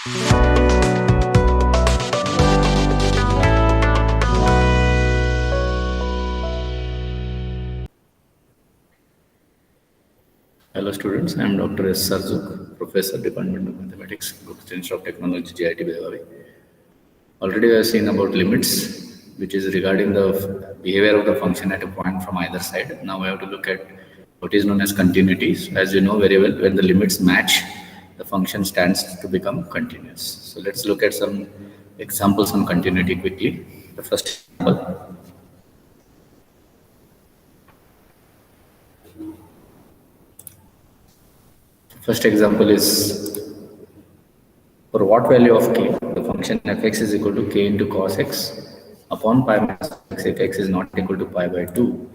Hello students, I am Dr. S. Sarzuk, Professor, Department of Mathematics, Group Institute of Technology, GIT Belagavi. Already we have seen about limits, which is regarding the behavior of the function at a point from either side. Now we have to look at what is known as continuities. As you know very well, when the limits match, the function stands to become continuous. So let's look at some examples on continuity quickly. The first example. First example is, for what value of k, the function fx is equal to k into cos x upon pi minus x if x is not equal to pi by 2,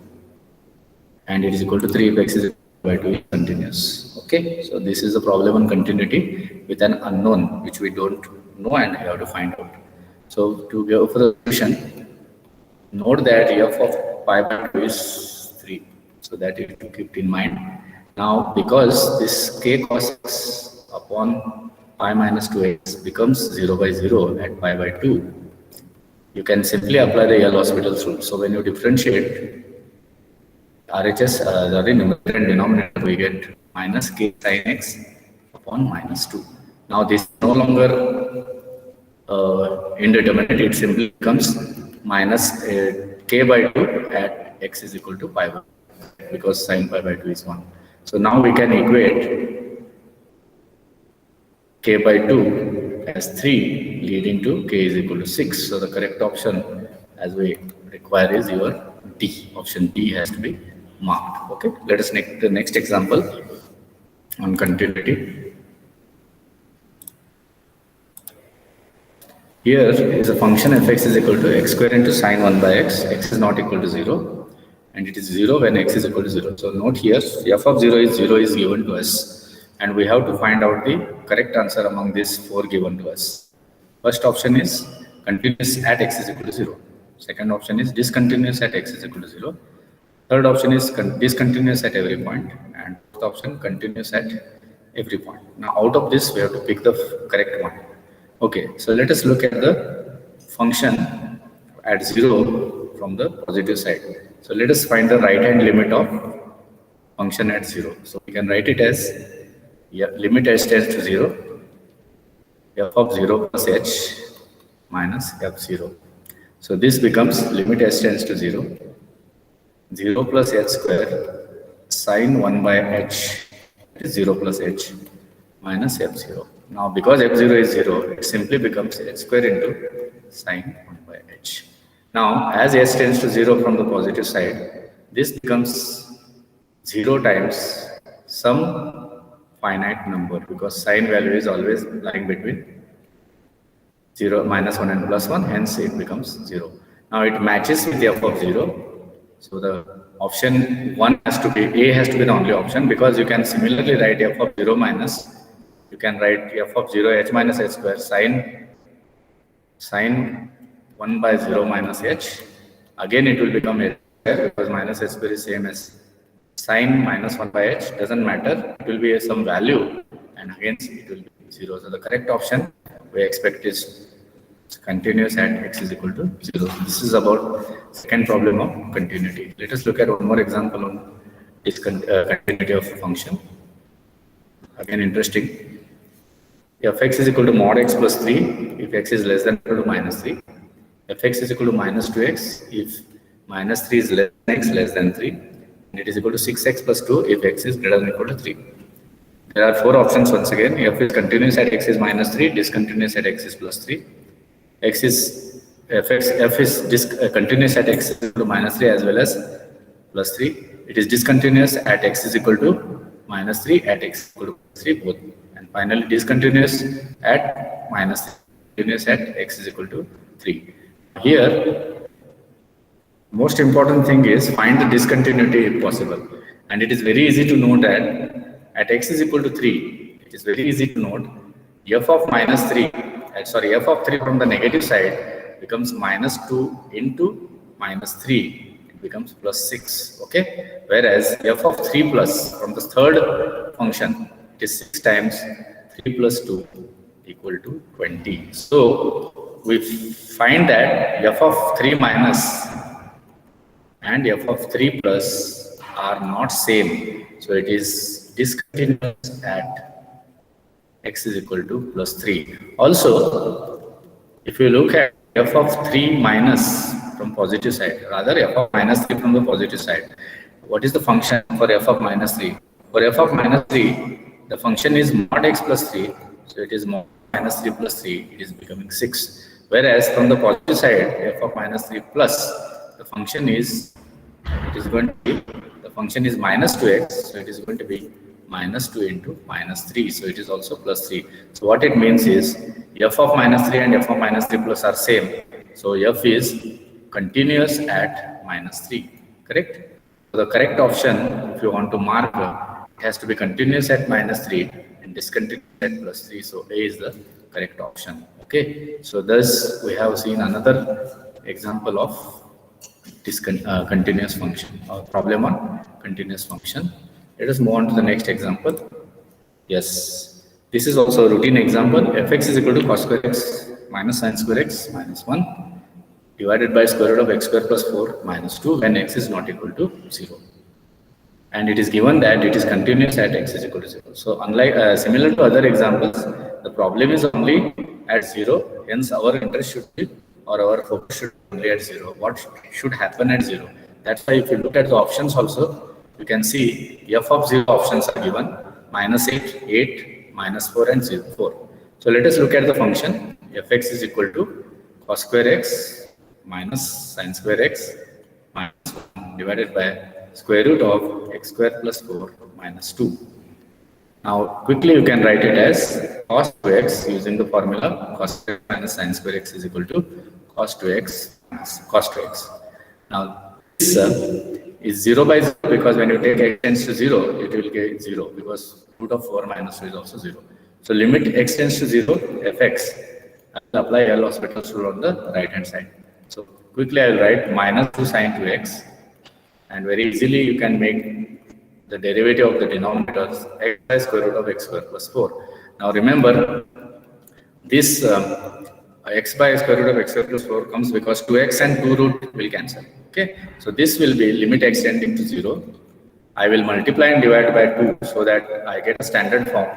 and it is equal to 3 if x is equal to pi by 2 is continuous. Okay, so this is a problem on continuity with an unknown which we don't know and we have to find out. So to go for the solution, note that f of pi by 2 is 3, so that you have to keep in mind. Now, because this k cos x upon pi minus 2x becomes 0 by 0 at pi by 2, you can simply apply the L'Hospital's rule. So when you differentiate RHS, the numerator and denominator, we get minus k sin x upon minus 2. Now this is no longer indeterminate, it simply becomes minus k by 2 at x is equal to pi by 2, because sin pi by 2 is 1. So now we can equate k by 2 as 3, leading to k is equal to 6. So the correct option as we require is your D. Option D has to be marked. Okay, let us take the next example on continuity. Here is a function fx is equal to x square into sine 1 by x. X is not equal to 0, and it is 0 when x is equal to 0. So note here, f of 0 is given to us, and we have to find out the correct answer among these 4 given to us. First option is continuous at x is equal to 0. Second option is discontinuous at x is equal to 0. Third option is discontinuous at every point, and fourth option continuous at every point. Now out of this we have to pick the correct one. Okay, so let us look at the function at 0 from the positive side. So let us find the right hand limit of function at 0. So we can write it as limit h tends to 0, f of 0 plus h minus f0. So this becomes limit h tends to 0, 0 plus h square sine 1 by h is 0 plus h minus f0. Now because f0 is 0, it simply becomes h square into sine 1 by h. Now as h tends to 0 from the positive side, this becomes 0 times some finite number, because sine value is always lying between 0, minus 1 and plus 1, hence it becomes 0. Now it matches with the f of 0. So the option 1 has to be, A has to be the only option, because you can similarly write f of 0 minus, you can write f of 0 h minus h square sine 1 by 0 minus h. Again it will become h square, because minus h square is same as sine minus 1 by h, doesn't matter, it will be some value, and hence it will be 0. So the correct option we expect is continuous at x is equal to 0. This is about second problem of continuity. Let us look at one more example on continuity of function. Again interesting. Fx is equal to mod x plus 3 if x is less than or equal to minus 3. Fx is equal to minus 2x if minus 3 is less than x less than 3. And it is equal to 6x plus 2 if x is greater than or equal to 3. There are 4 options once again. F is continuous at x is minus 3, discontinuous at x is plus 3. F is continuous at x is equal to minus 3 as well as plus 3. It is discontinuous at x is equal to minus 3, at x is equal to plus 3 both. And finally discontinuous at minus 3, continuous at x is equal to 3. Here, most important thing is find the discontinuity if possible. And it is very easy to know that at x is equal to 3, it is very easy to note f of minus 3, f of 3 from the negative side becomes minus 2 into minus 3, it becomes plus 6, okay? Whereas f of 3 plus from the third function, it is 6 times 3 plus 2, equal to 20. So we find that f of 3 minus and f of 3 plus are not same. So it is discontinuous at x is equal to plus 3. Also, if you look at f of 3 minus from positive side, rather f of minus 3 from the positive side, what is the function for f of minus 3? For f of minus 3, the function is mod x plus 3, so it is mod minus 3 plus 3, it is becoming 6. Whereas from the positive side, f of minus 3 plus, the function is, it is going to be, the function is minus 2x, so it is going to be minus 2 into minus 3, so it is also plus 3. So what it means is f of minus 3 and f of minus 3 plus are same, so f is continuous at minus 3, correct? So the correct option, if you want to mark, it has to be continuous at minus 3 and discontinuous at plus 3, so A is the correct option. Okay, so thus we have seen another example of continuous function or problem on continuous function. Let us move on to the next example. Yes, this is also a routine example. Fx is equal to cos square x minus sin square x minus 1 divided by square root of x square plus 4 minus 2 when x is not equal to 0. And it is given that it is continuous at x is equal to 0. So unlike similar to other examples, the problem is only at 0. Hence our interest should be, or our focus should be only at 0. What should happen at 0? That's why if you look at the options also, you can see f of 0 options are given, minus 8, 8, minus 4 and 0, 4. So let us look at the function. Fx is equal to cos square x minus sin square x minus 1 divided by square root of x square plus 4 minus 2. Now quickly you can write it as cos 2x using the formula cos square minus sin square x is equal to cos 2x minus cos 2x. Now this is 0 by 0 because when you take x tends to 0, it will get 0 because root of 4 minus 2 is also 0. So limit x tends to 0, fx, I will apply L'Hospital's rule on the right hand side. So quickly I will write minus 2 sin 2x, and very easily you can make the derivative of the denominator x by square root of x square plus 4. Now remember, this x by square root of x square plus 4 comes because 2x and 2 root will cancel. Okay, so this will be limit x tending to 0. I will multiply and divide by 2 so that I get a standard form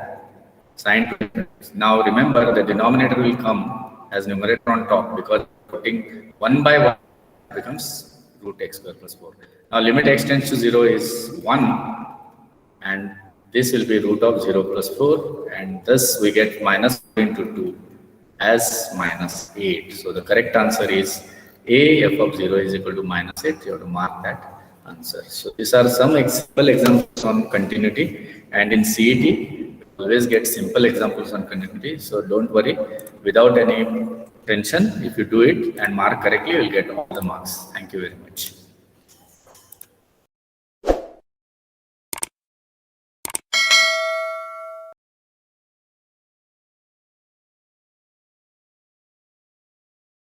sin 2x. Now remember, the denominator will come as numerator on top because putting 1 by 1 becomes root x square plus 4. Now limit x tends to 0 is 1 and this will be root of 0 plus 4 and thus we get minus into 2 as minus 8. So the correct answer is A, f of 0 is equal to minus 8. You have to mark that answer. So these are some simple examples on continuity, and in CET you always get simple examples on continuity. So don't worry, without any tension, if you do it and mark correctly, you will get all the marks. Thank you very much.